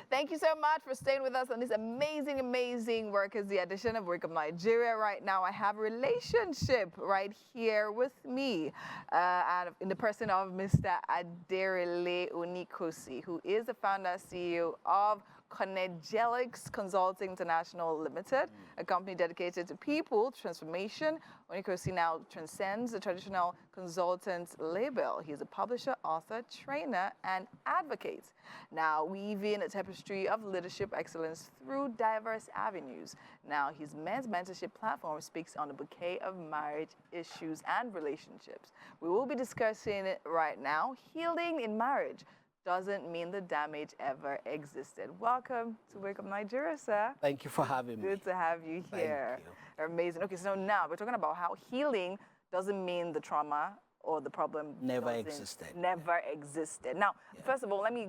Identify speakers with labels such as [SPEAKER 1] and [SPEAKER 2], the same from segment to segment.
[SPEAKER 1] Thank you so much for staying with us on this amazing, amazing work as the edition of Wake Up Nigeria. Right now, I have a relationship right here with me, and in the person of Mr. Aderenle Onikosi, who is the founder and CEO of Conegelics Consulting International Limited, a company dedicated to people transformation. Onikosi now transcends the traditional consultant label. He is a publisher, author, trainer, and advocate, now weaving a tapestry of leadership excellence through diverse avenues. Now, his men's mentorship platform speaks on a bouquet of marriage issues and relationships. We will be discussing it right now. Healing in marriage doesn't mean the damage ever existed. Welcome to Wake Up Nigeria, sir.
[SPEAKER 2] Thank you for having me.
[SPEAKER 1] Good to have you here.
[SPEAKER 2] Thank you.
[SPEAKER 1] Amazing. Okay, so now we're talking about how healing doesn't mean the trauma or the problem
[SPEAKER 2] never existed.
[SPEAKER 1] Never existed. Now, first of all, let me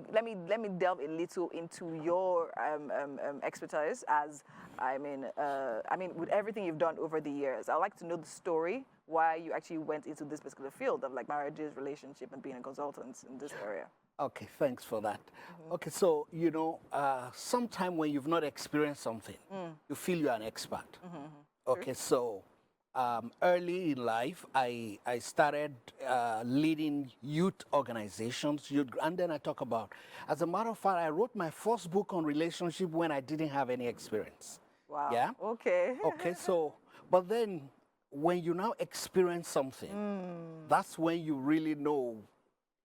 [SPEAKER 1] delve a little into your expertise. As I mean, with everything you've done over the years, I'd like to know the story why you actually went into this particular field of like marriages, relationship, and being a consultant in this area.
[SPEAKER 2] Okay, thanks for that. Okay, so, you know, sometime when you've not experienced something, you feel you're an expert. Okay, so early in life, I started leading youth organizations, and then I talk about, as a matter of fact, I wrote my first book on relationship when I didn't have any experience.
[SPEAKER 1] Wow.
[SPEAKER 2] Yeah?
[SPEAKER 1] Okay.
[SPEAKER 2] Okay, so, but then when you now experience something, that's when you really know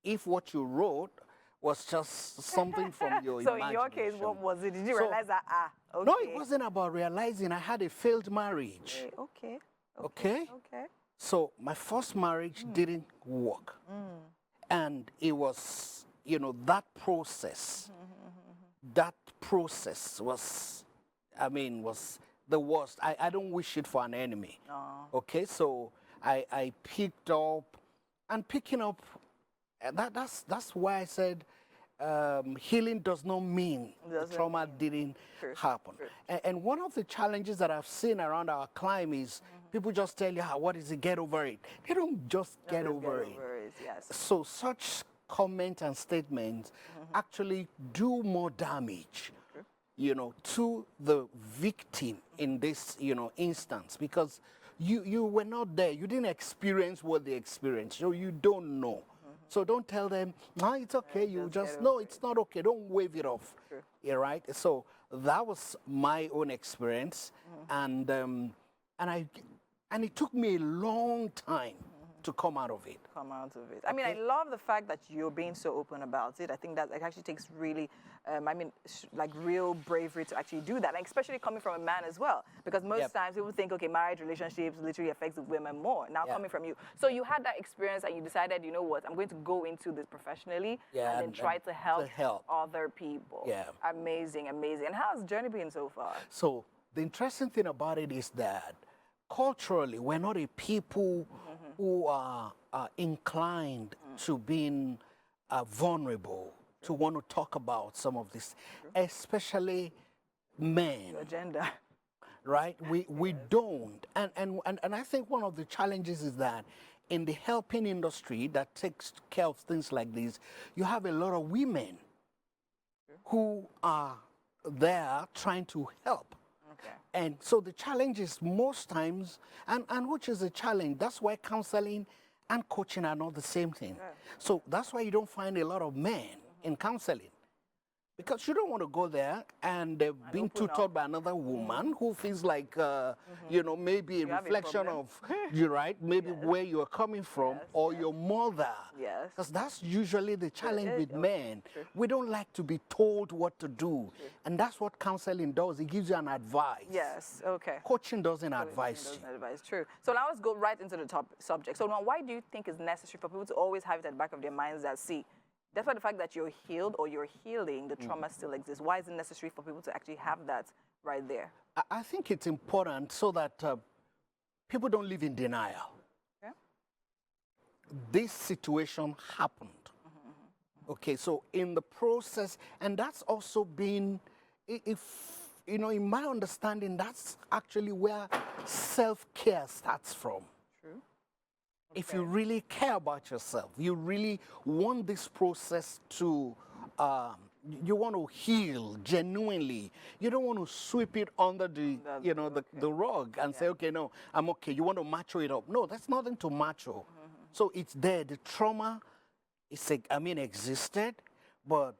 [SPEAKER 2] if what you wrote was just something from your
[SPEAKER 1] so
[SPEAKER 2] imagination.
[SPEAKER 1] in your case, what was it? Did you realize that, okay.
[SPEAKER 2] No, it wasn't about realizing. I had a failed marriage.
[SPEAKER 1] Okay.
[SPEAKER 2] Okay?
[SPEAKER 1] Okay.
[SPEAKER 2] So my first marriage didn't work. And it was, you know, that process was, I mean, was the worst. I don't wish it for an enemy. Okay, so I picked up, and picking up, that's why I said healing does not mean the trauma didn't happen. And one of the challenges that I've seen around our climb is people just tell you, what is it, get over it. They don't just get over it.
[SPEAKER 1] Yes.
[SPEAKER 2] So such comments and statements actually do more damage, you know, to the victim in this, you know, instance, because you were not there. You didn't experience what they experienced, so you don't know. So don't tell them, no, it's okay. You just, no, it's not okay. Don't wave it off. Yeah, right? So that was my own experience. And it took me a long time to come out of it.
[SPEAKER 1] I mean, I love the fact that you're being so open about it. I think that it actually takes really, like real bravery to actually do that, like especially coming from a man as well. Because most times people think, okay, marriage, relationships literally affects the women more. Now coming from you. So you had that experience and you decided, you know what, I'm going to go into this professionally and then try to help other people.
[SPEAKER 2] Yeah.
[SPEAKER 1] Amazing, amazing. And how's the journey been so far?
[SPEAKER 2] So the interesting thing about it is that culturally, we're not a people who are inclined to being vulnerable, to want to talk about some of this, especially men.
[SPEAKER 1] Your agenda.
[SPEAKER 2] Right? We don't. And I think one of the challenges is that in the helping industry that takes care of things like this, you have a lot of women who are there trying to help. And so the challenge is most times, and which is a challenge, that's why counseling and coaching are not the same thing. So that's why you don't find a lot of men in counseling. Because you don't want to go there and being tutored by another woman who feels like, you know, maybe a reflection of, maybe where you're coming from or your mother.
[SPEAKER 1] Yes.
[SPEAKER 2] Because that's usually the challenge with men. We don't like to be told what to do. And that's what counseling does. It gives you an advice.
[SPEAKER 1] Yes, okay.
[SPEAKER 2] Coaching doesn't advise you.
[SPEAKER 1] True. So now let's go right into the top subject. So now why do you think it's necessary for people to always have it at the back of their minds that, see, despite the fact that you're healed or you're healing, the trauma still exists. Why is it necessary for people to actually have that right there?
[SPEAKER 2] I think it's important so that people don't live in denial. This situation happened. Okay, so in the process, and that's also been, if you know, in my understanding, that's actually where self-care starts from. If you really care about yourself, you really want this process to you want to heal genuinely. You don't want to sweep it under the, you know, the rug and say, okay, no, I'm okay. You want to macho it up. No, that's nothing to macho. So it's there. The trauma, existed, but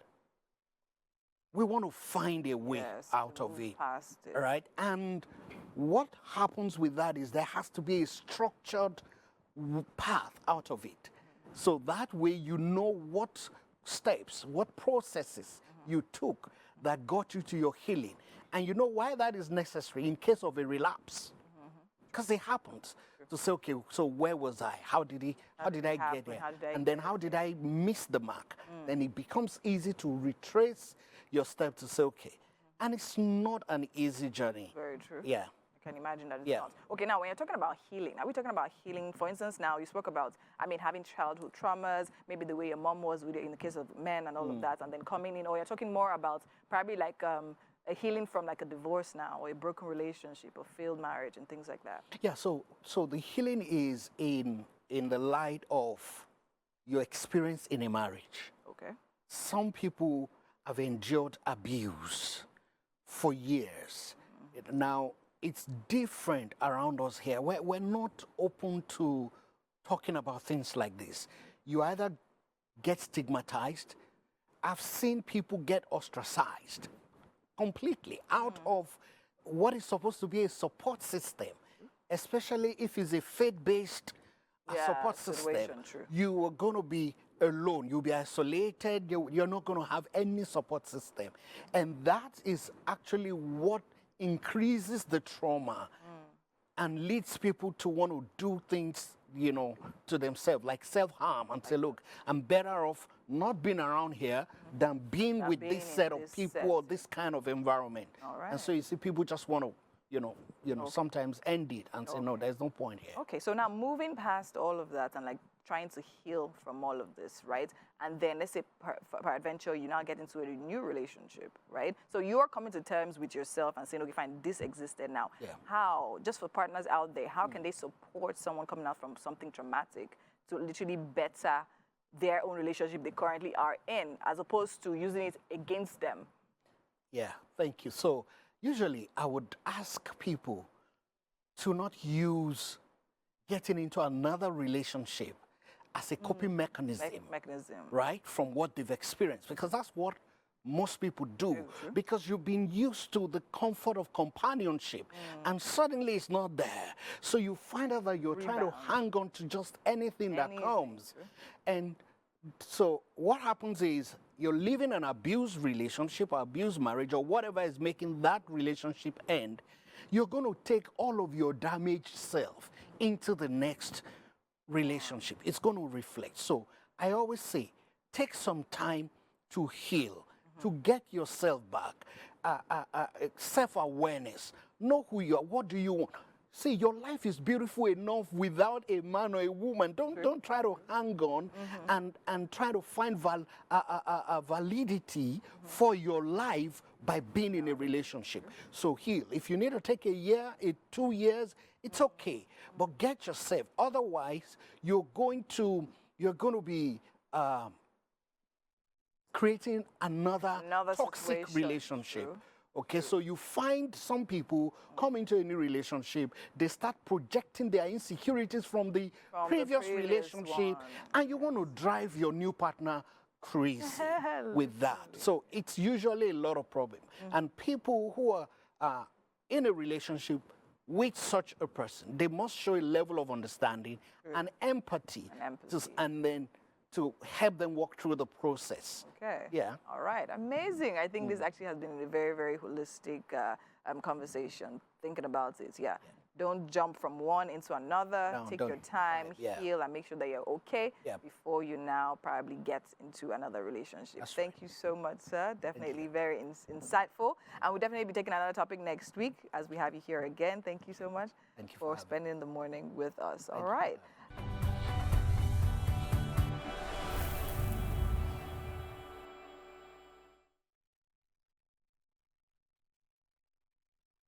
[SPEAKER 2] we want to find a way out of it,
[SPEAKER 1] past it.
[SPEAKER 2] right? And what happens with that is there has to be a structured path out of it. So that way you know what steps, what processes you took that got you to your healing. And you know why that is necessary in case of a relapse. Because it happens. To say, okay, so where was I? How did I get there? And then how did I miss the mark? Then it becomes easy to retrace your step to say, okay. And it's not an easy journey.
[SPEAKER 1] Very true.
[SPEAKER 2] Yeah.
[SPEAKER 1] I can imagine that it's not. Okay, now when you're talking about healing, are we talking about healing? For instance, now you spoke about, having childhood traumas, maybe the way your mom was with it in the case of men and all of that, and then coming in, or you're talking more about probably like a healing from like a divorce now, or a broken relationship, or failed marriage, and things like that.
[SPEAKER 2] Yeah. So the healing is in the light of your experience in a marriage.
[SPEAKER 1] Okay.
[SPEAKER 2] Some people have endured abuse for years. Now, it's different around us here. We're not open to talking about things like this. You either get stigmatized. I've seen people get ostracized completely out of what is supposed to be a support system, especially if it's a faith-based support system.
[SPEAKER 1] True.
[SPEAKER 2] You are going to be alone. You'll be isolated. You're not going to have any support system. And that is actually what increases the trauma and leads people to want to do things, to themselves, like self-harm, and say, look, I'm better off not being around here than being with this set of people or this kind of environment.
[SPEAKER 1] All right.
[SPEAKER 2] And so you see, people just want to, sometimes end it and say, no, there's no point here.
[SPEAKER 1] Okay, so now moving past all of that and like trying to heal from all of this, right? And then let's say peradventure, you now get into a new relationship, right? So you are coming to terms with yourself and saying, okay, fine, this existed now.
[SPEAKER 2] Yeah.
[SPEAKER 1] How, just for partners out there, how can they support someone coming out from something traumatic to literally better their own relationship they currently are in, as opposed to using it against them?
[SPEAKER 2] Yeah, thank you. So usually I would ask people to not use getting into another relationship as a coping mechanism, right, from what they've experienced, because that's what most people do, because you've been used to the comfort of companionship, and suddenly it's not there. So you find out that you're trying to hang on to just anything that comes. And so what happens is you're living an abused relationship or abused marriage or whatever is making that relationship end. You're going to take all of your damaged self into the next relationship. It's going to reflect. So I always say, take some time to heal, to get yourself back, self-awareness, know who you are, what do you want. See, your life is beautiful enough without a man or a woman. Don't try to hang on and try to find validity for your life by being in a relationship. So heal. If you need to take a year, 2 years, it's okay. But get yourself. Otherwise, you're going to be creating another toxic relationship. True. Okay, so you find some people come into a new relationship, they start projecting their insecurities from the previous relationship, and you want to drive your new partner crazy with that. So it's usually a lot of problems. And people who are in a relationship with such a person, they must show a level of understanding and empathy. And then to help them walk through the process.
[SPEAKER 1] Okay.
[SPEAKER 2] Yeah.
[SPEAKER 1] All right. Amazing. I think this actually has been a very, very holistic conversation, thinking about it. Yeah. Don't jump from one into another. Take your time, heal, and make sure that you're okay before you now probably get into another relationship. Thank you so much, sir. Definitely very insightful. And we'll definitely be taking another topic next week as we have you here again. Thank you so much for spending the morning with us. All right.